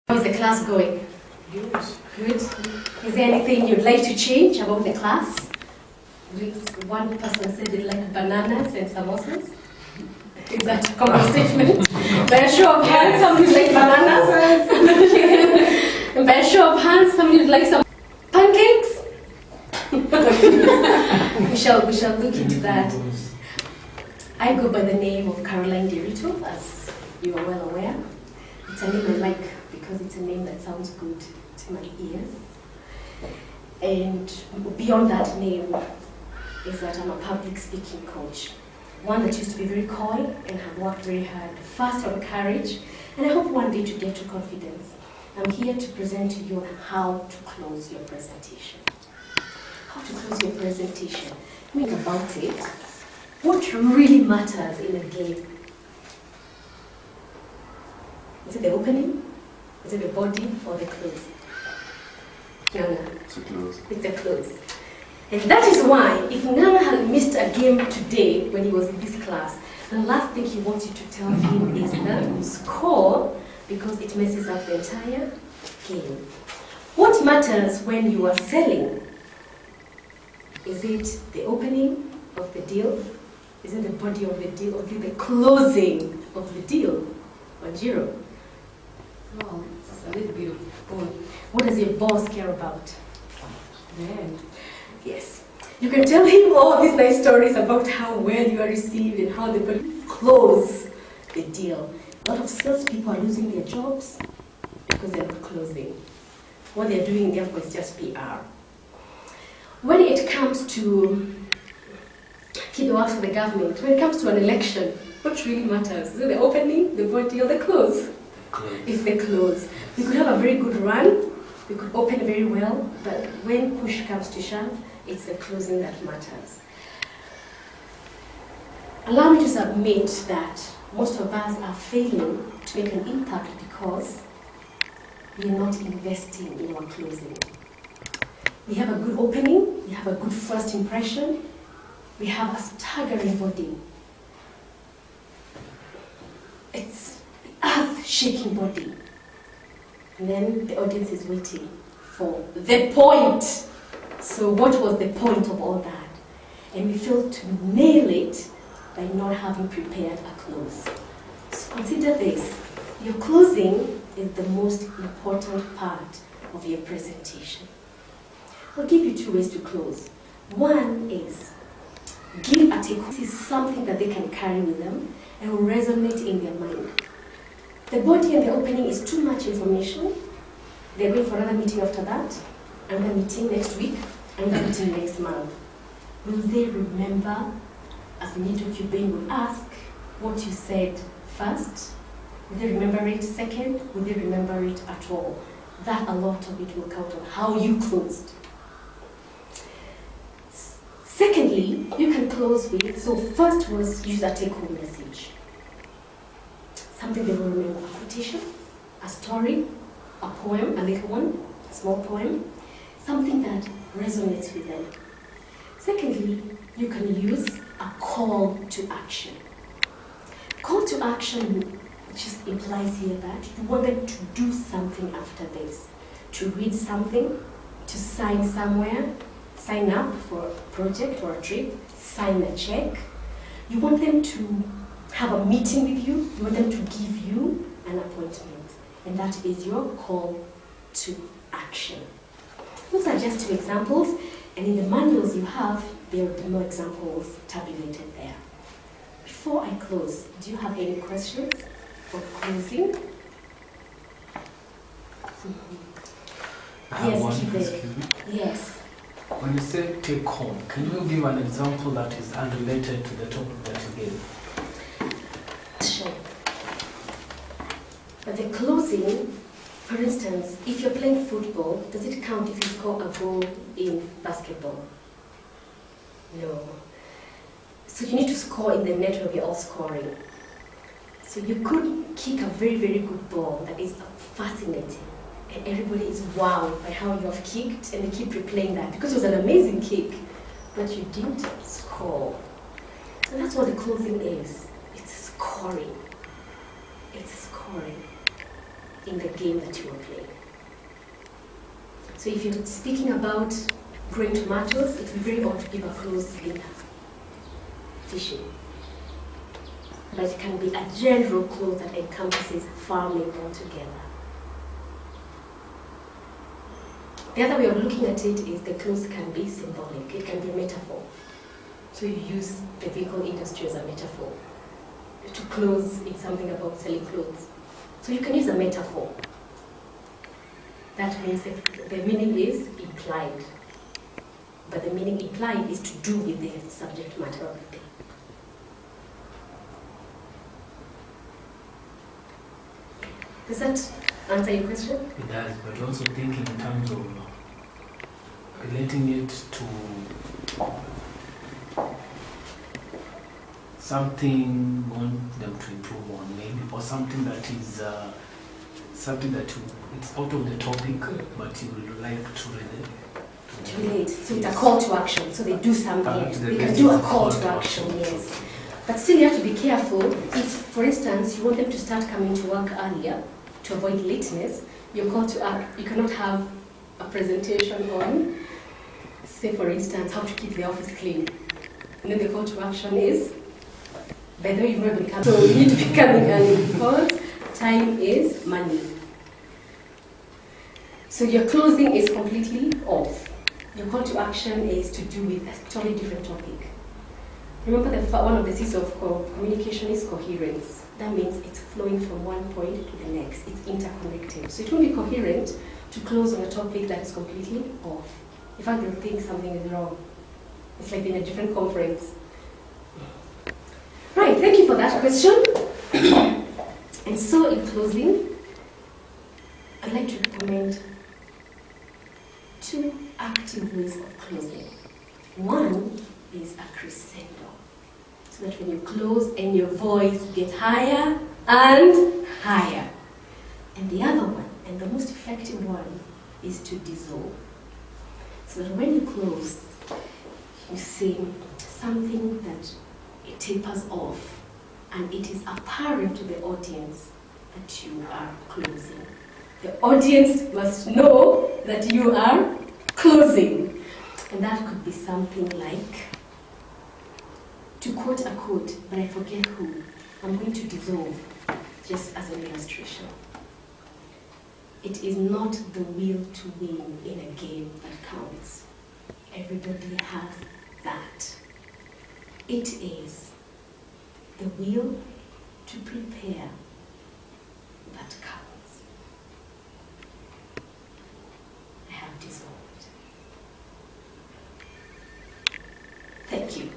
How's the class going? Good. Good. Is there anything you'd like to change about the class? One person said they like bananas and samosas. Is that a common statement? By a show of hands, somebody like bananas. By a show of hands, somebody would like some pancakes. we shall look into that. I go by the name of Caroline Nderitu, as you are well aware. It's a name I like because it's a name that sounds good to my ears. And beyond that name is that I'm a public speaking coach. One that used to be very coy and have worked very hard, first on courage, and I hope one day to get to confidence. I'm here to present to you on how to close your presentation. How to close your presentation. Think about it. What really matters in a game? Is it the opening? Is it the body or the close? No. It's a close. It's the close. And that is why, if Nana had missed a game today when he was in this class, the last thing he wants you to tell him is the score, because it messes up the entire game. What matters when you are selling? Is it the opening of the deal? Is it the body of the deal? Or is it the closing of the deal? 1-0. Well, it's a little bit of both. What does your boss care about? The end. Yes. You can tell him all these nice stories about how well you are received and how they will close the deal. A lot of salespeople are losing their jobs because they're not closing. What they're doing, therefore, is just PR. When it comes to keep the works for the government, when it comes to an election, what really matters? Is it the opening, the body, or the close? It's the close. We could have a very good run, we could open very well, but when push comes to shove, it's the closing that matters. Allow me to submit that most of us are failing to make an impact because we are not investing in our closing. We have a good opening, we have a good first impression, we have a staggering body. It's earth-shaking body. And then the audience is waiting for the point. So what was the point of all that? And we failed to nail it by not having prepared a close. So consider this. Your closing is the most important part of your presentation. I'll give you two ways to close. One is give a take-home. This is something that they can carry with them and will resonate in their mind. The body and the opening is too much information. They're going for another meeting after that, another meeting next week, another meeting next month. Will they remember, as Nderitu-Benjamin will ask, what you said first? Will they remember it second? Will they remember it at all? That a lot of it will count on how you closed. Secondly, you can close with, so first was use a take-home message. Something they will remember, a quotation, a story, a poem, a little one, a small poem, something that resonates with them. Secondly, you can use a call to action. Call to action just implies here that you want them to do something after this, to read something, to sign somewhere, sign up for a project or a trip, sign a check. You want them to have a meeting with you, you want them to give you an appointment. And that is your call to action. Those are just two examples, and in the manuals you have, there will be more examples tabulated there. Before I close, do you have any questions for closing? I have Yes, one, keep it. excuse me. Yes. When you say take home, can you give an example that is unrelated to the topic that you gave? Sure. But the closing, for instance, if you're playing football, does it count if you score a goal in basketball? No. So you need to score in the net where we're all scoring. So you could kick a very, very good ball that is fascinating. And everybody is wowed by how you have kicked, and they keep replaying that because it was an amazing kick, but you didn't score. So that's what the closing is. It's scoring. It's scoring. in the game that you are playing. So if you're speaking about growing tomatoes, it would be very odd to give a close link fishing. But it can be a general clause that encompasses farming altogether. The other way of looking at it is the clause can be symbolic, it can be a metaphor. So you use the vehicle industry as a metaphor to close in something about selling clothes. So you can use a metaphor. That means that the meaning is implied. But the meaning implied is to do with the subject matter of the day. Does that answer your question? It does, but you're also thinking in terms of relating it to something you want them to improve on, maybe, or something that is something that it's out of the topic, but you would like to relate. So it's a call to action. So they do something. They can best do is a call to action, yes. But still, you have to be careful. If, for instance, you want them to start coming to work earlier to avoid lateness, your call to act, you cannot have a presentation on, say, for instance, how to keep the office clean. And then the call to action is, by the way, you've not been coming, so you need to be coming early because time is money. So your closing is completely off. Your call to action is to do with a totally different topic. Remember that one of the C's of communication is coherence. That means it's flowing from one point to the next. It's interconnected. So it won't be coherent to close on a topic that is completely off. In fact, they'll think something is wrong. It's like in a different conference. Right, thank you for that question. And so in closing, I'd like to recommend 2 active ways of closing. One is a crescendo, so that when you close and your voice gets higher and higher. And the other one, and the most effective one, is to dissolve. So that when you close, you sing something that it tapers off, and it is apparent to the audience that you are closing. The audience must know that you are closing. And that could be something like, to quote a quote, but I forget who, I'm going to dissolve, just as an illustration. It is not the will to win in a game that counts. Everybody has that. It is the will to prepare that counts. I have dissolved. Thank you.